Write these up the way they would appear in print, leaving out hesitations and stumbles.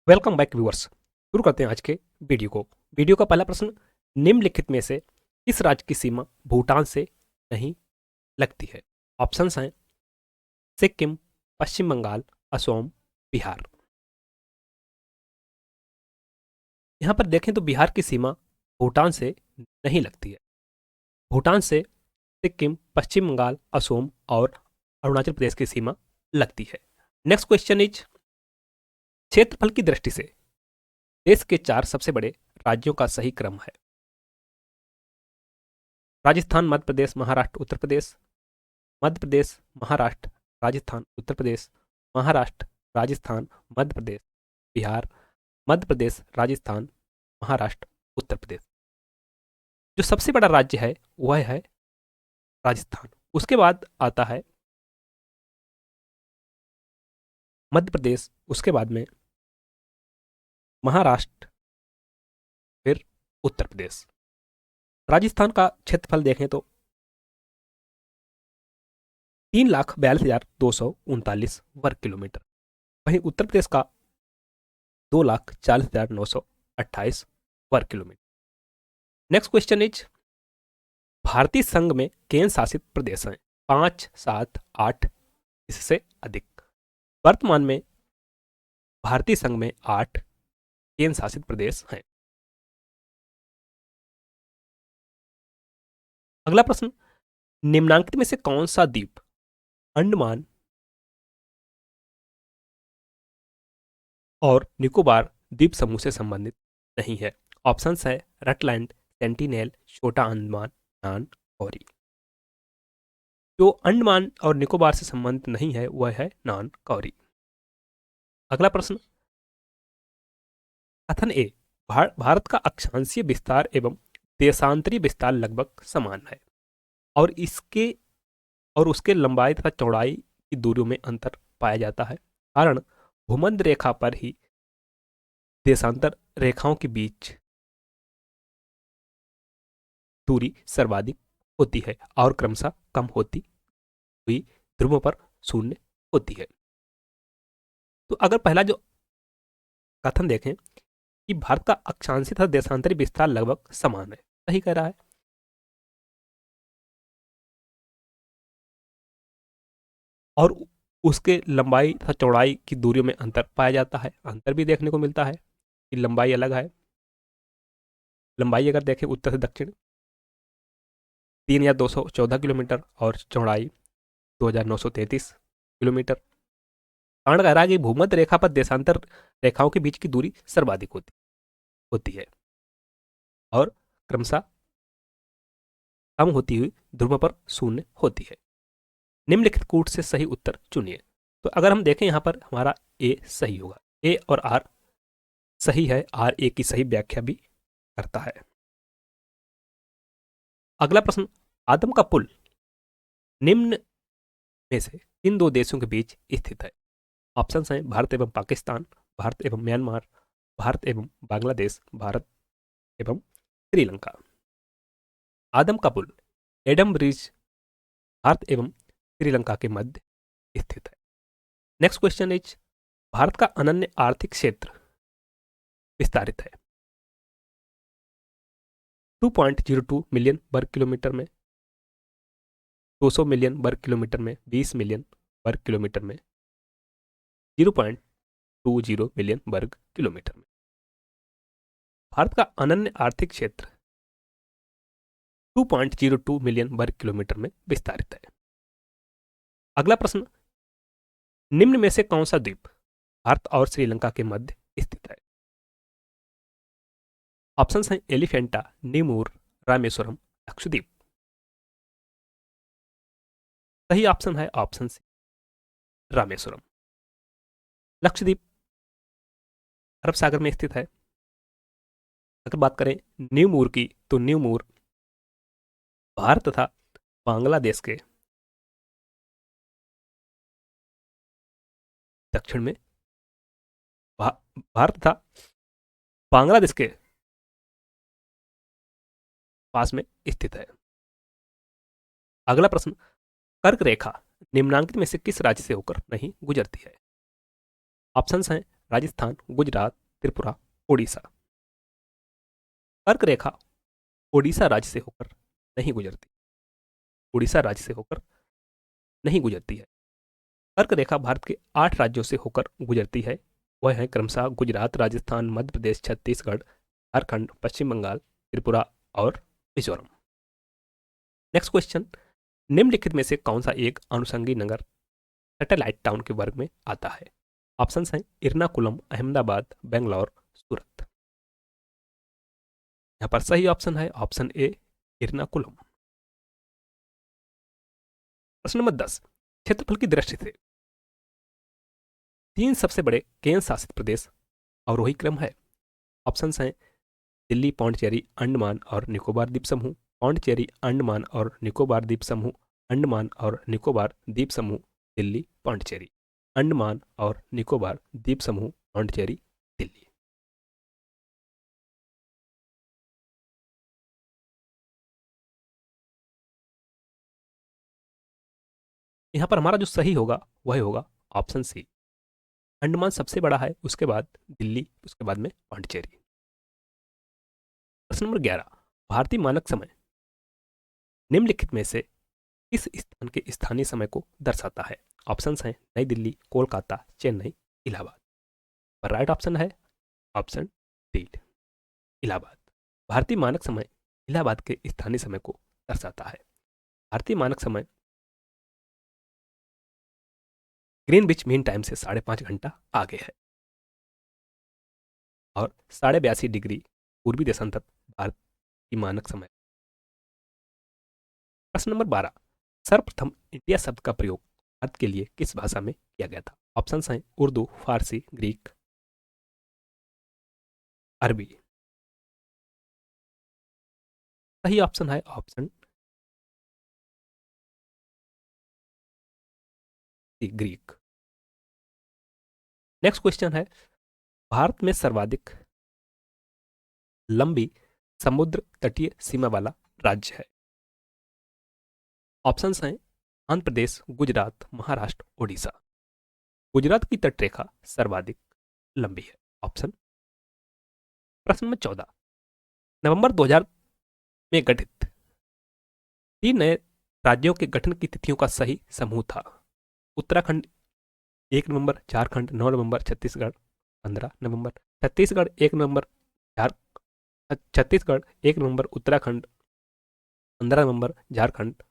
Welcome back viewers. शुरू करते हैं आज के वीडियो का पहला प्रश्न, निम्नलिखित में से किस राज्य की सीमा भूटान से नहीं लगती है? ऑप्शंस हैं सिक्किम, पश्चिम बंगाल, असम, बिहार। यहां पर देखें तो बिहार की सीमा भूटान से नहीं लगती है। भूटान से सिक्किम, पश्चिम बंगाल, असम और अरुणाचल प्रदेश की सीमा लगती है। नेक्स्ट क्वेश्चन इज, क्षेत्रफल की दृष्टि से देश के 4 सबसे बड़े राज्यों का सही क्रम है। राजस्थान, मध्य प्रदेश, महाराष्ट्र, उत्तर प्रदेश। मध्य प्रदेश, महाराष्ट्र, राजस्थान, उत्तर प्रदेश, महाराष्ट्र, राजस्थान, मध्य प्रदेश, बिहार, मध्य प्रदेश, राजस्थान, महाराष्ट्र, उत्तर प्रदेश। जो सबसे बड़ा राज्य है वह है राजस्थान। उसके बाद आता है मध्य प्रदेश, उसके बाद में महाराष्ट्र, फिर उत्तर प्रदेश। राजस्थान का क्षेत्रफल देखें तो 3,42,239 वर्ग किलोमीटर। वहीं उत्तर प्रदेश का 2,40,928 वर्ग किलोमीटर। नेक्स्ट क्वेश्चन इज, भारतीय संघ में केंद्र शासित प्रदेश हैं 5, 7, 8, इससे अधिक। वर्तमान में भारतीय संघ में 8 केंद्र शासित प्रदेश हैं। अगला प्रश्न, निम्नांकित में से कौन सा द्वीप अंडमान और निकोबार द्वीप समूह से संबंधित नहीं है? ऑप्शंस है रटलैंड, सेंटिनेल, छोटा अंडमान, नान कौरी। जो अंडमान और निकोबार से संबंधित नहीं है वह है नान कौरी। अगला प्रश्न, कथन ए, भारत का अक्षांशीय विस्तार एवं देशांतरीय विस्तार लगभग समान है और उसके लंबाई तथा चौड़ाई की दूरियों में अंतर पाया जाता है, कारण भूमध्य रेखा पर ही देशांतर रेखाओं के बीच दूरी सर्वाधिक होती है और क्रमशः कम होती हुई ध्रुवों पर शून्य होती है। तो अगर पहला जो कथन देखें कि भारत का अक्षांशीय तथा देशांतरी विस्तार लगभग समान है, सही कह रहा है। और उसके लंबाई तथा चौड़ाई की दूरियों में अंतर पाया जाता है। अंतर भी देखने को मिलता है कि लंबाई अलग है। लंबाई अगर देखें उत्तर से दक्षिण 3,214 किलोमीटर और चौड़ाई 2,933 किलोमीटर। कारण कह रहा है कि भूमध्य रेखा पर देशांतर रेखाओं के बीच की दूरी सर्वाधिक होती है और क्रमशः कम होती हुई ध्रुवों पर शून्य होती है। निम्नलिखित कूट से सही उत्तर चुनिए। तो अगर हम देखें यहां पर हमारा ए सही होगा। ए और आर सही है, आर ए की सही व्याख्या भी करता है। अगला प्रश्न, आदम का पुल निम्न में से इन दो देशों के बीच स्थित है? ऑप्शंस हैं भारत एवं पाकिस्तान, भारत एवं म्यांमार, भारत एवं बांग्लादेश, भारत एवं श्रीलंका। आदम का पुल एडम ब्रिज भारत एवं श्रीलंका के मध्य स्थित है। नेक्स्ट क्वेश्चन इज, भारत का अनन्य आर्थिक क्षेत्र विस्तारित है 2.02 मिलियन वर्ग किलोमीटर में, 200 मिलियन वर्ग किलोमीटर में, 20 मिलियन वर्ग किलोमीटर में, 0.20 मिलियन वर्ग किलोमीटर में। भारत का अनन्य आर्थिक क्षेत्र 2.02 मिलियन वर्ग किलोमीटर में विस्तारित है। अगला प्रश्न, निम्न में से कौन सा द्वीप भारत और श्रीलंका के मध्य स्थित है? ऑप्शंस हैं एलिफेंटा, नीमूर, रामेश्वरम, लक्षद्वीप। सही ऑप्शन है ऑप्शन सी, रामेश्वरम। लक्षद्वीप अरब सागर में स्थित है। अगर बात करें नीमूर की, तो नीमूर भारत तथा बांग्लादेश के दक्षिण में, भारत तथा बांग्लादेश के पास में स्थित है। अगला प्रश्न, कर्क रेखा निम्नांकित में से किस राज्य से होकर नहीं गुजरती है? ऑप्शंस हैं राजस्थान, गुजरात, त्रिपुरा, ओडिशा। कर्क रेखा ओडिशा राज्य से होकर नहीं गुजरती, उड़ीसा राज्य से होकर नहीं गुजरती है। कर्क रेखा भारत के 8 राज्यों से होकर गुजरती है। वह है क्रमशः गुजरात, राजस्थान, मध्य प्रदेश, छत्तीसगढ़, झारखंड, पश्चिम बंगाल, त्रिपुरा और मिजोरम। नेक्स्ट क्वेश्चन, निम्नलिखित में से कौन सा एक अनुषंगी नगर सैटेलाइट टाउन के वर्ग में आता है? ऑप्शंस हैं एर्नाकुलम, अहमदाबाद, बेंगलोर, सूरत। यहां पर सही ऑप्शन है ऑप्शन ए, एर्नाकुलम। प्रश्न नंबर 10, क्षेत्रफल की दृष्टि से 3 सबसे बड़े केंद्र शासित प्रदेश अवरोही क्रम है। ऑप्शंस हैं दिल्ली, पौंडीचेरी, अंडमान और निकोबार द्वीप समूह, पौंडीचेरी, अंडमान और निकोबार द्वीप समूह, अंडमान और निकोबार द्वीप समूह, दिल्ली, पौंडीचेरी, अंडमान और निकोबार द्वीप समूह, पौंडीचेरी, दिल्ली। यहां पर हमारा जो सही होगा वह होगा ऑप्शन सी, अंडमान सबसे बड़ा है, उसके बाद दिल्ली, उसके बाद में पौंडीचेरी। प्रश्न नंबर 11, भारतीय मानक समय निम्नलिखित में से इस स्थान के स्थानीय समय को दर्शाता है? ऑप्शंस हैं नई दिल्ली, कोलकाता, चेन्नई, इलाहाबाद। पर राइट ऑप्शन है ऑप्शन डी, इलाहाबाद। भारतीय मानक समय इलाहाबाद के स्थानीय समय को दर्शाता है। भारतीय मानक समय ग्रीनविच मीन टाइम से 5.5 घंटा आगे है और 82.5 डिग्री पूर्वी देशांतर भारत की मानक समय। प्रश्न नंबर 12, सर्वप्रथम इंडिया शब्द का प्रयोग भारत के लिए किस भाषा में किया गया था? ऑप्शंस हैं उर्दू, फारसी, ग्रीक, अरबी। सही ऑप्शन है option C, Greek. Next question है, भारत में सर्वाधिक लंबी समुद्र तटीय सीमा वाला राज्य है? ऑप्शंस हैं आंध्र प्रदेश, गुजरात, महाराष्ट्र, ओडिशा। गुजरात की तटरेखा सर्वाधिक लंबी है, ऑप्शन। प्रश्न नंबर 14, नवंबर 2000 में गठित 3 नए राज्यों के गठन की तिथियों का सही समूह था? उत्तराखंड 1 नवंबर, झारखंड 9 नवंबर, छत्तीसगढ़ 15 नवंबर, छत्तीसगढ़ 1 नवंबर, छत्तीसगढ़ 1 नवंबर, उत्तराखंड 15 नवंबर, झारखंड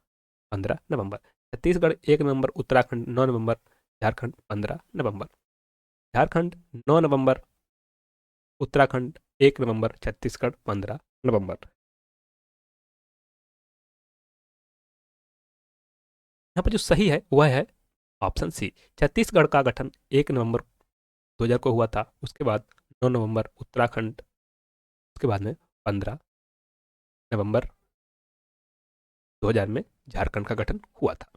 15 नवंबर, छत्तीसगढ़ 1 नवंबर, उत्तराखंड 9 नवंबर, झारखंड 15 नवंबर, झारखंड 9 नवंबर, उत्तराखंड 1 नवंबर, छत्तीसगढ़ 15 नवंबर। यहाँ पर जो सही है वह है ऑप्शन सी, छत्तीसगढ़ का गठन 1 नवंबर 2000 को हुआ था, उसके बाद 9 नवंबर उत्तराखंड, उसके बाद में 15 नवंबर 2000 में झारखंड का गठन हुआ था।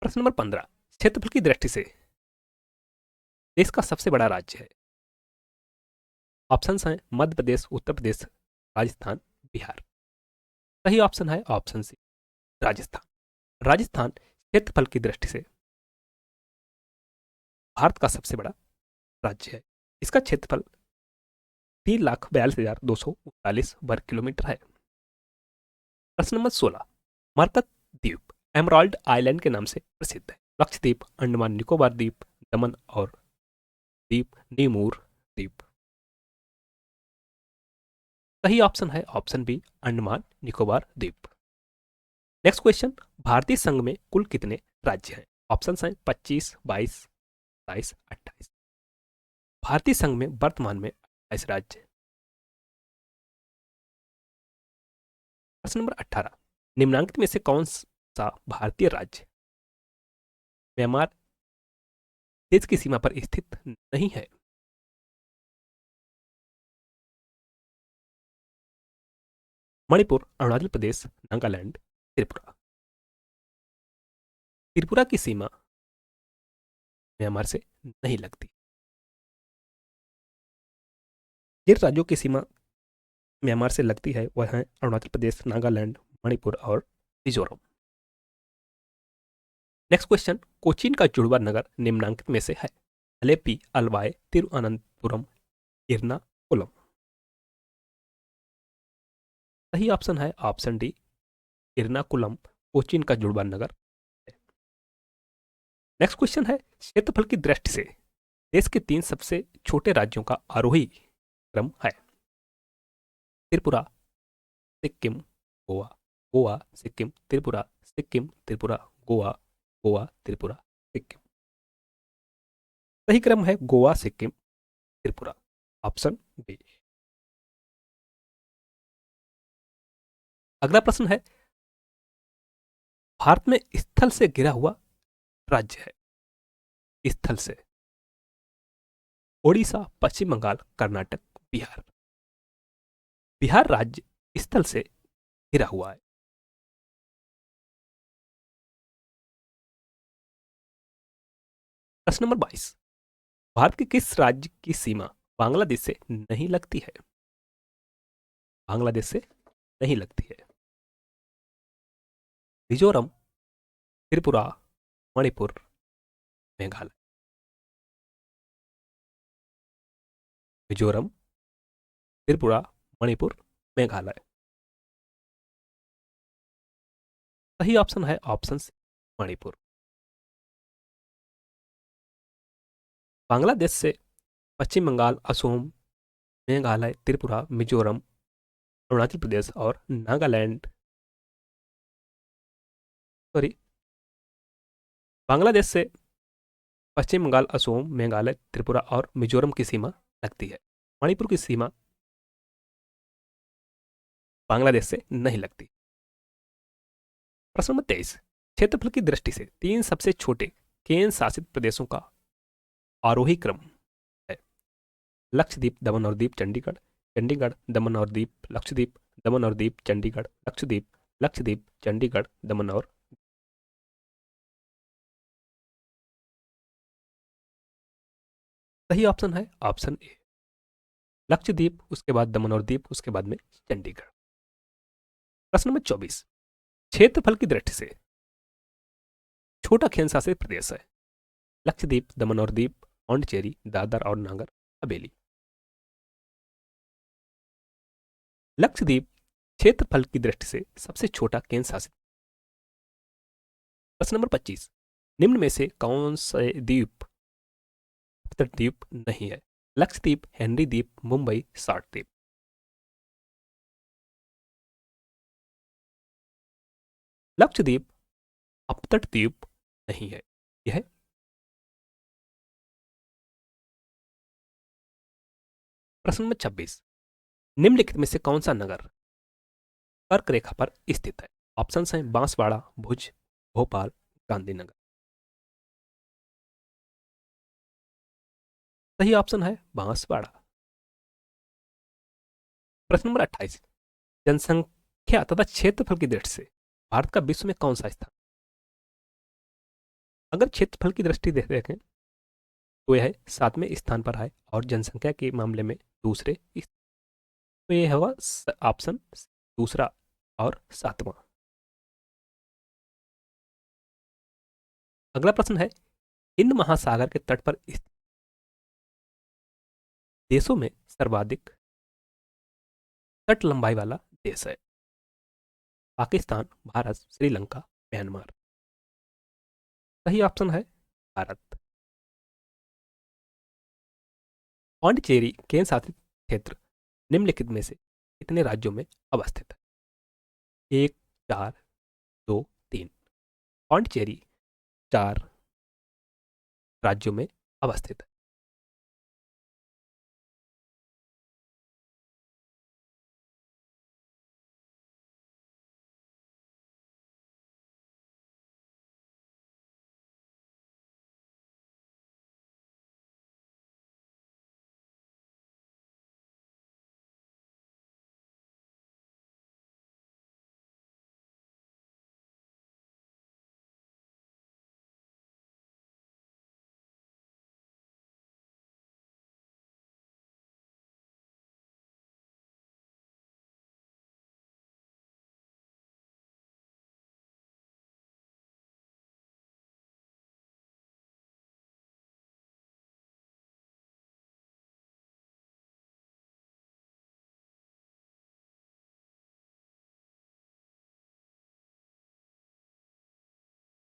प्रश्न नंबर 15, क्षेत्रफल की दृष्टि से देश का सबसे बड़ा राज्य है? ऑप्शंस हैं मध्य प्रदेश, उत्तर प्रदेश, राजस्थान, बिहार। सही ऑप्शन है ऑप्शन सी, राजस्थान। राजस्थान क्षेत्रफल की दृष्टि से भारत का सबसे बड़ा राज्य है। इसका क्षेत्रफल 3,42,239 वर्ग किलोमीटर है। प्रश्न नंबर 16, मरकत द्वीप एमराल्ड आइलैंड के नाम से प्रसिद्ध है? लक्षद्वीप, अंडमान निकोबार द्वीप, दमन और द्वीप, नीमूर द्वीप। सही ऑप्शन है ऑप्शन बी, अंडमान निकोबार द्वीप। नेक्स्ट क्वेश्चन, भारतीय संघ में कुल कितने राज्य हैं? ऑप्शन हैं 25, 22, 27, 28। भारतीय संघ में वर्तमान में 28 राज्य हैं। प्रश्न नंबर 18, निम्नांकित में से कौन सा भारतीय राज्य म्यांमार देश की सीमा पर स्थित नहीं है? मणिपुर, अरुणाचल प्रदेश, नागालैंड, त्रिपुरा। त्रिपुरा की सीमा म्यांमार से नहीं लगती। जिन राज्यों की सीमा म्यांमार से लगती है वह है अरुणाचल प्रदेश, नागालैंड, मणिपुर और मिजोरम। नेक्स्ट क्वेश्चन, कोचीन का जुड़वा नगर निम्नांकित में से है? अलेपी, अलवाय, तिरुअनंतपुरम, एर्नाकुलम। सही ऑप्शन है ऑप्शन डी, एर्नाकुलम कोचीन का जुड़वा नगर है। नेक्स्ट क्वेश्चन है, क्षेत्रफल की दृष्टि से देश के 3 सबसे छोटे राज्यों का आरोही क्रम है। त्रिपुरा, सिक्किम, गोवा। गोवा, सिक्किम, त्रिपुरा, सिक्किम, त्रिपुरा, गोवा, गोवा, त्रिपुरा, सिक्किम। सही क्रम है गोवा, सिक्किम, त्रिपुरा, ऑप्शन बी। अगला प्रश्न है, भारत में स्थल से घिरा हुआ राज्य है। स्थल से ओडिशा, पश्चिम बंगाल, कर्नाटक, बिहार। बिहार राज्य स्थल से घिरा हुआ है। प्रश्न नंबर 22, भारत के किस राज्य की सीमा बांग्लादेश से नहीं लगती है? बांग्लादेश से नहीं लगती है। मिजोरम, त्रिपुरा, मणिपुर, मेघालय। मिजोरम, त्रिपुरा, मणिपुर, मेघालय। सही ऑप्शन है ऑप्शन सी, मणिपुर। बांग्लादेश से पश्चिम बंगाल, असम, मेघालय, त्रिपुरा, मिजोरम, अरुणाचल प्रदेश और नागालैंड, सॉरी, बांग्लादेश से पश्चिम बंगाल, असम, मेघालय, त्रिपुरा और मिजोरम की सीमा लगती है। मणिपुर की सीमा बांग्लादेश से नहीं लगती। प्रश्न नंबर 23, क्षेत्रफल की दृष्टि से 3 सबसे छोटे केंद्र शासित प्रदेशों का आरोही क्रम है। लक्षद्वीप, दमन और दीप, चंडीगढ़, चंडीगढ़, दमन और दीप, लक्षद्वीप, दमन और दीप, चंडीगढ़, लक्षद्वीप, लक्षद्वीप, चंडीगढ़, दमन और। सही ऑप्शन है ऑप्शन ए, लक्षद्वीप, उसके बाद दमन और दीप, उसके बाद में चंडीगढ़। प्रश्न नंबर 24, क्षेत्रफल की दृष्टि से छोटा केंद्र शासित प्रदेश है। लक्षद्वीप, दमन और दीप, पौंडीचेरी, दादर और नागर हवेली। लक्षद्वीप क्षेत्रफल की दृष्टि से सबसे छोटा केंद्र शासित। प्रश्न नंबर 25, निम्न में से कौन से द्वीप द्वीप नहीं है? लक्षद्वीप, हेनरी द्वीप, मुंबई, सार्क द्वीप। लक्षद्वीप अपतट द्वीप नहीं है, यह। प्रश्न नंबर 26, निम्नलिखित में से कौन सा नगर कर्क रेखा पर स्थित है? ऑप्शन हैं बांसवाड़ा, भुज, भोपाल, गांधीनगर। सही ऑप्शन है बांसवाड़ा। प्रश्न नंबर 28, जनसंख्या तथा क्षेत्रफल की दृष्टि से भारत का विश्व में कौन सा स्थान? अगर क्षेत्रफल की दृष्टि से देखें तो यह 7वें स्थान पर है और जनसंख्या के मामले में दूसरे तो यह होगा ऑप्शन दूसरा और 7वां। अगला प्रश्न है, हिंद महासागर के तट पर स्थित देशों में सर्वाधिक तट लंबाई वाला देश है। पाकिस्तान, भारत, श्रीलंका, म्यांमार। सही ऑप्शन है भारत। पांडिचेरी केंद्र शासित क्षेत्र निम्नलिखित में से कितने राज्यों में अवस्थित है? 1, 4, 2, 3। पांडिचेरी 4 राज्यों में अवस्थित है।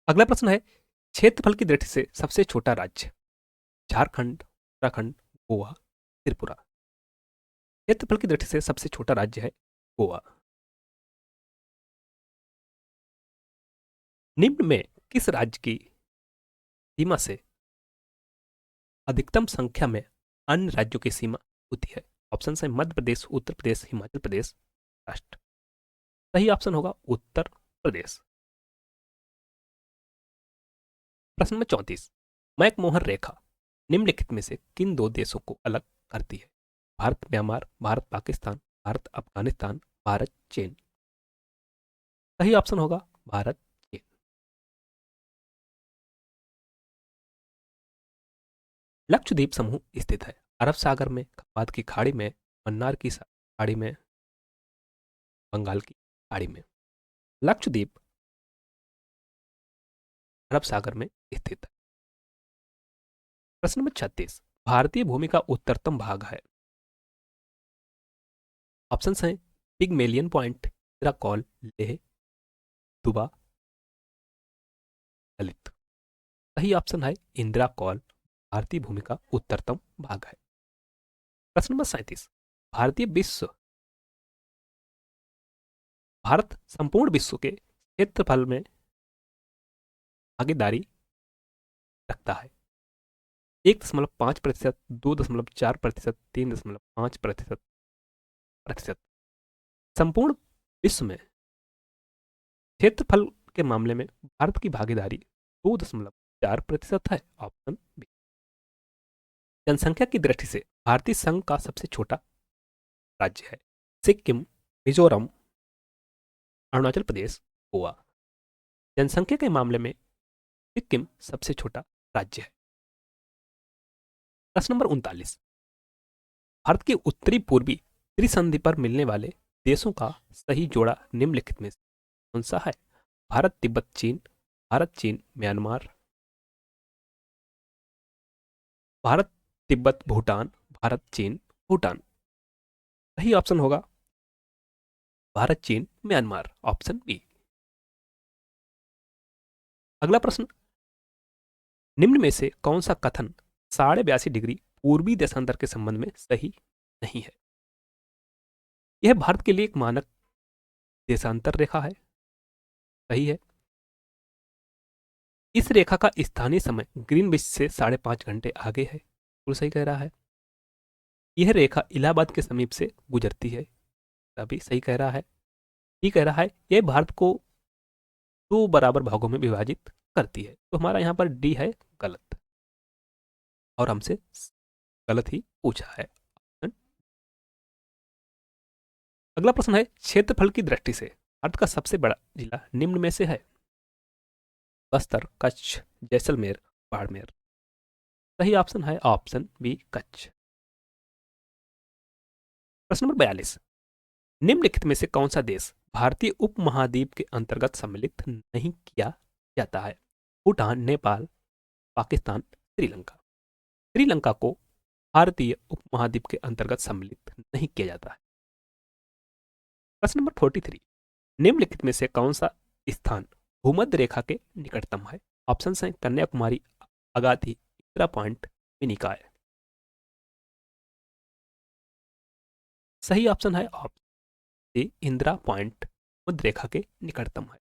अगला प्रश्न है क्षेत्रफल की दृष्टि से सबसे छोटा राज्य। झारखंड, उत्तराखंड, गोवा, त्रिपुरा। क्षेत्रफल की दृष्टि से सबसे छोटा राज्य है गोवा। निम्न में किस राज्य की सीमा से अधिकतम संख्या में अन्य राज्यों की सीमा होती है? ऑप्शन है मध्य प्रदेश, उत्तर प्रदेश, हिमाचल प्रदेश, महाराष्ट्र। सही ऑप्शन होगा उत्तर प्रदेश। प्रश्न नंबर 34, मैकमोहन रेखा निम्नलिखित में से किन दो देशों को अलग करती है? भारत म्यांमार, भारत पाकिस्तान, भारत अफगानिस्तान, भारत चीन। सही ऑप्शन होगा भारत चीन। लक्षद्वीप समूह स्थित है अरब सागर में, खपात की खाड़ी में, मन्नार की खाड़ी में, बंगाल की खाड़ी में। लक्षद्वीप अरब सागर में स्थित है। प्रश्न नंबर 36, भारतीय भूमि का उत्तरतम भाग है। ऑप्शन हैं पिगमेलियन पॉइंट, इंद्राकौल, लेह, दुबा, ललित। सही ऑप्शन है इंद्राकौल भारतीय भूमि का उत्तरतम भाग है। प्रश्न नंबर 37, भारतीय विश्व भारत संपूर्ण विश्व के क्षेत्रफल में भागीदारी रखता है। 1.5%, 2.4%, 3.5% संपूर्ण विश्व में क्षेत्रफल के मामले में भारत की भागीदारी 2.4% है। Option B. जनसंख्या की दृष्टि से भारतीय संघ का सबसे छोटा राज्य है। सिक्किम, मिजोरम, अरुणाचल प्रदेश, गोवा। जनसंख्या के मामले में सिक्किम सबसे छोटा राज्य है। प्रश्न नंबर 39, भारत के उत्तरी पूर्वी त्रिसंधि पर मिलने वाले देशों का सही जोड़ा निम्नलिखित में से कौन सा है? भारत तिब्बत चीन, भारत चीन म्यांमार, भारत तिब्बत भूटान, भारत चीन भूटान। सही ऑप्शन होगा भारत चीन म्यांमार। Option B. अगला प्रश्न, निम्न में से कौन सा कथन 82.5 डिग्री पूर्वी देशांतर के संबंध में सही नहीं है? यह भारत के लिए एक मानक देशांतर रेखा है। सही है। इस रेखा का स्थानीय समय ग्रीनविच से 5.5 घंटे आगे है। बिल्कुल सही कह रहा है। यह रेखा इलाहाबाद के समीप से गुजरती है। तभी सही कह रहा है। ये कह रहा है यह भारत को दो बराबर भागों में विभाजित करती है। तो हमारा यहां पर डी है गलत और हमसे गलत ही पूछा है। अगला प्रश्न है क्षेत्रफल की दृष्टि से भारत का सबसे बड़ा जिला निम्न में से है? बस्तर, कच्छ, जैसलमेर, बाड़मेर। सही ऑप्शन है ऑप्शन बी कच्छ। प्रश्न नंबर 42, निम्नलिखित में से कौन सा देश भारतीय उपमहाद्वीप के अंतर्गत सम्मिलित नहीं किया जाता है? भूटान, नेपाल, पाकिस्तान, श्रीलंका। श्रीलंका को भारतीय उपमहाद्वीप के अंतर्गत सम्मिलित नहीं किया जाता है। प्रश्न नंबर 43, निम्नलिखित में से कौन सा स्थान भूमध्य रेखा के निकटतम है? ऑप्शन हैं कन्याकुमारी, अगाधी, इंदिरा पॉइंट, मिनिकॉय। सही ऑप्शन है ऑप्शन सी इंदिरा पॉइंट भूमध्य रेखा के निकटतम है।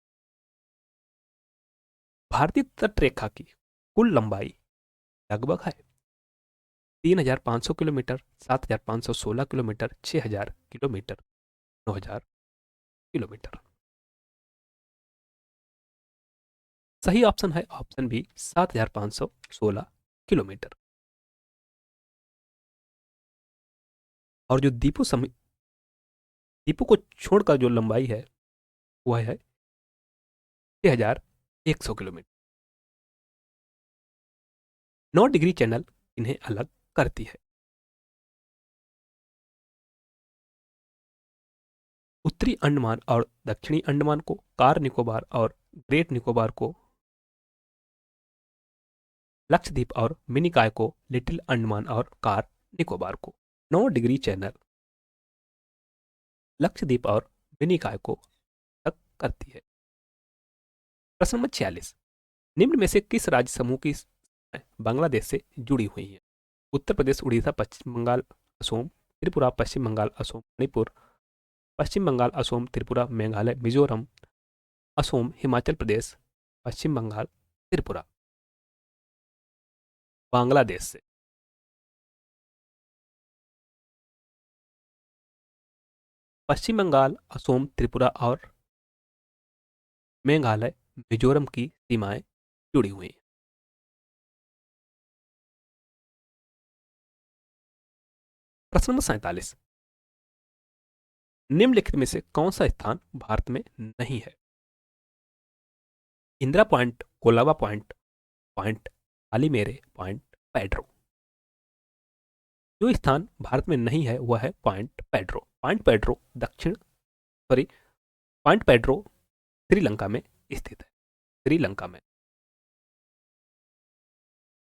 भारतीय तट रेखा की कुल लंबाई लगभग है 3,500 किलोमीटर, 7,516 किलोमीटर, 6,000 किलोमीटर, 9,000 किलोमीटर। सही ऑप्शन है ऑप्शन बी 7,516 किलोमीटर। और जो दीपू को छोड़कर जो लंबाई है वह है 6,100 किलोमीटर। 9 डिग्री चैनल इन्हें अलग करती है। उत्तरी अंडमान और दक्षिणी अंडमान को, कार निकोबार और ग्रेट निकोबार को, लक्षद्वीप और मिनिकॉय को, लिटिल अंडमान और कार निकोबार को। 9 डिग्री चैनल लक्षद्वीप और मिनिकॉय को अलग करती है। प्रश्न नंबर 46, निम्न में से किस राज्य समूह की सीमाएं बांग्लादेश से जुड़ी हुई हैं? उत्तर प्रदेश, उड़ीसा, पश्चिम बंगाल, असोम, त्रिपुरा, पश्चिम बंगाल, असोम, मणिपुर, पश्चिम बंगाल, असोम, त्रिपुरा, मेघालय, मिजोरम, असोम, हिमाचल प्रदेश, पश्चिम बंगाल, त्रिपुरा। बांग्लादेश से। पश्चिम बंगाल, असोम, त्रिपुरा और मेघालय, मिजोरम की सीमाएं जुड़ी हुई हैं। प्रश्न नंबर 47, निम्नलिखित में से कौन सा स्थान भारत में नहीं है? Indira point, Colaba point, point आलीमेरे, पॉइंट पेड्रो। जो स्थान भारत में नहीं है वह है पॉइंट पेड्रो। पॉइंट पेड्रो दक्षिण सॉरी पॉइंट पेड्रो श्रीलंका में स्थित है। श्रीलंका में।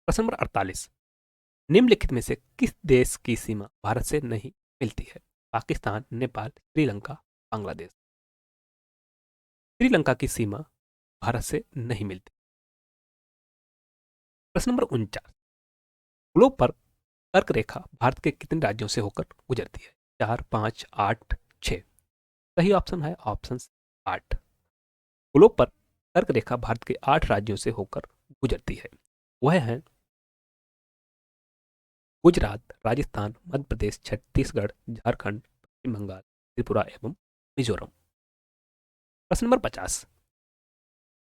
प्रश्न नंबर 48, निम्नलिखित में से किस देश की सीमा भारत से नहीं मिलती है? पाकिस्तान, नेपाल, श्रीलंका, बांग्लादेश। श्रीलंका की सीमा भारत से नहीं मिलती। प्रश्न नंबर 49, ग्लोब पर कर्क रेखा भारत के कितने राज्यों से होकर गुजरती है? 4, 5, 8, 6। सही ऑप्शन है ऑप्शन 8। ग्लोब पर कर्क रेखा भारत के 8 राज्यों से होकर गुजरती है। वह है गुजरात, राजस्थान, मध्य प्रदेश, छत्तीसगढ़, झारखंड, पश्चिम बंगाल, त्रिपुरा एवं मिजोरम। प्रश्न नंबर 50,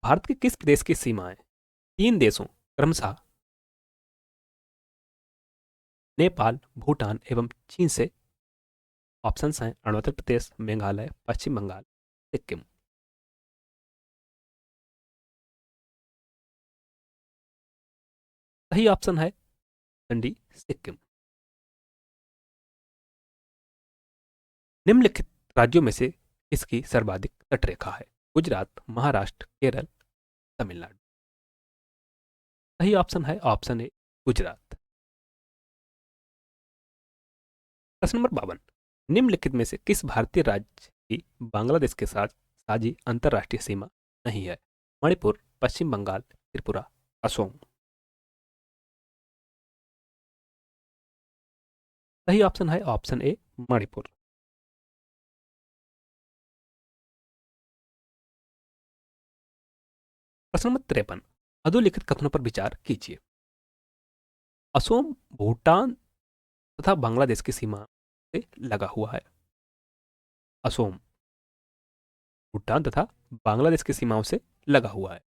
भारत के किस प्रदेश की सीमाएं तीन देशों क्रमशः नेपाल, भूटान एवं चीन से? ऑप्शन हैं अरुणाचल प्रदेश, मेघालय, पश्चिम बंगाल, सिक्किम। सही ऑप्शन है चंडी, सिक्किम। निम्नलिखित राज्यों में से किसकी सर्वाधिक तटरेखा है? गुजरात, महाराष्ट्र, केरल, तमिलनाडु। सही ऑप्शन है ऑप्शन ए, गुजरात। प्रश्न नंबर 52, निम्नलिखित में से किस भारतीय राज्य की बांग्लादेश के साथ साझी अंतर्राष्ट्रीय सीमा नहीं है? मणिपुर, पश्चिम बंगाल, त्रिपुरा, असोम। सही ऑप्शन है ऑप्शन ए, मणिपुर। प्रश्न नंबर 53, अधोलिखित कथनों पर विचार कीजिए। असोम भूटान तथा बांग्लादेश की सीमा से लगा हुआ है। असोम भूटान तथा बांग्लादेश की सीमाओं से लगा हुआ है।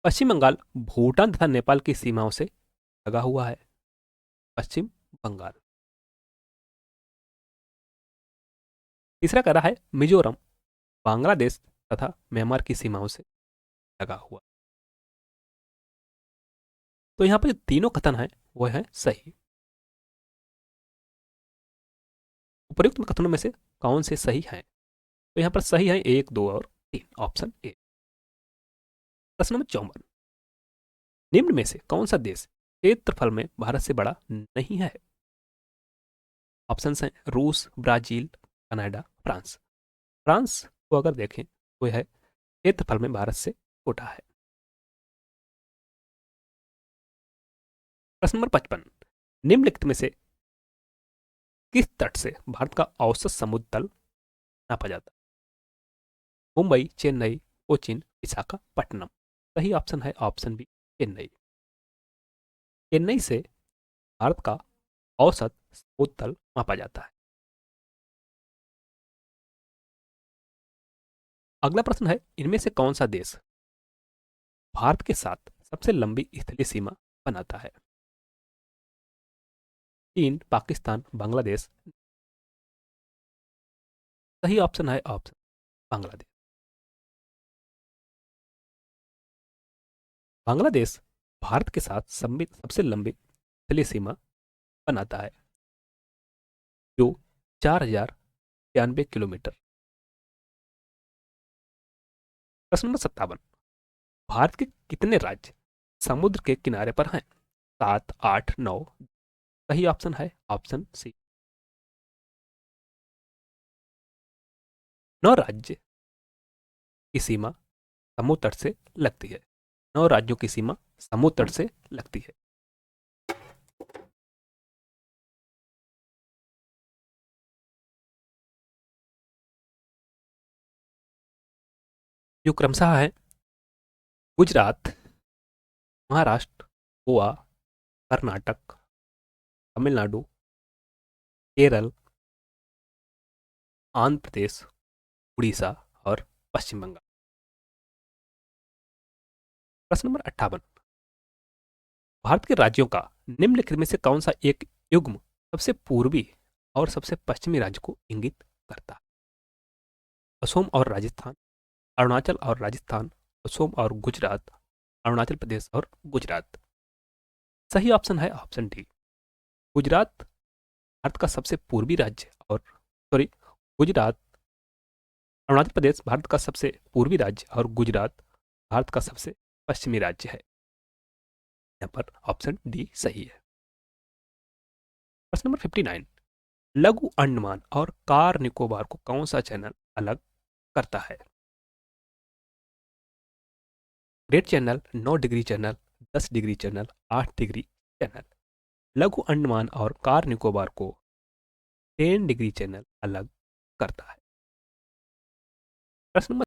पश्चिम बंगाल भूटान तथा नेपाल की सीमाओं से लगा हुआ है। पश्चिम बंगाल। तीसरा कह रहा है मिजोरम बांग्लादेश तथा म्यांमार की सीमाओं से लगा हुआ। तो यहां पर जो तीनों कथन है वह है सही। उपयुक्त कथनों में से कौन से सही हैं? तो यहां पर सही है 1, 2 और 3, ऑप्शन ए। प्रश्न नंबर 54, निम्न में से कौन सा देश क्षेत्रफल में भारत से बड़ा नहीं है? ऑप्शन हैं रूस, ब्राजील, कनाडा, फ्रांस। फ्रांस को अगर देखें तो यह क्षेत्रफल में भारत से छोटा है। प्रश्न नंबर 55, निम्नलिखित में से किस तट से भारत का औसत समुद्र तल नापा जाता है? मुंबई, चेन्नई, कोचीन, विशाखापट्टनम। सही ऑप्शन है ऑप्शन बी, चेन्नई। चेन्नई से भारत का औसत समुद्र तल मापा जाता है। अगला प्रश्न है इनमें से कौन सा देश भारत के साथ सबसे लंबी स्थलीय सीमा बनाता है? चीन, पाकिस्तान, बांग्लादेश। सही ऑप्शन है ऑप्शन बांग्लादेश। बांग्लादेश भारत के साथ सबसे लंबी स्थलीय सीमा बनाता है जो 4093 किलोमीटर। प्रश्न नंबर 57, भारत के कितने राज्य समुद्र के किनारे पर हैं? 7, 8, 9। सही ऑप्शन है ऑप्शन सी, 9 राज्य की सीमा समुद्र तट से लगती है। 9 राज्यों की सीमा समुद्र तट से लगती है। जो क्रमशः है गुजरात, महाराष्ट्र, गोवा, कर्नाटक, तमिलनाडु, केरल, आंध्र प्रदेश, उड़ीसा और पश्चिम बंगाल। प्रश्न नंबर 58, भारत के राज्यों का निम्नलिखित में से कौन सा एक युग्म सबसे पूर्वी और सबसे पश्चिमी राज्य को इंगित करता है? असम और राजस्थान, अरुणाचल और राजस्थान, असम और गुजरात, अरुणाचल प्रदेश और गुजरात। सही ऑप्शन है ऑप्शन डी, गुजरात भारत का सबसे पूर्वी राज्य और सॉरी गुजरात, अरुणाचल प्रदेश भारत का सबसे पूर्वी राज्य और गुजरात भारत का सबसे पश्चिमी राज्य है। यहाँ पर ऑप्शन डी सही है। प्रश्न नंबर 59, लघु अंडमान और कार निकोबार को कौन सा चैनल अलग करता है? Great channel, 9 degree channel, 10 degree channel, 8 degree channel. लघु अंडमान और कार निकोबार को 10 डिग्री चैनल अलग करता है। प्रश्न नंबर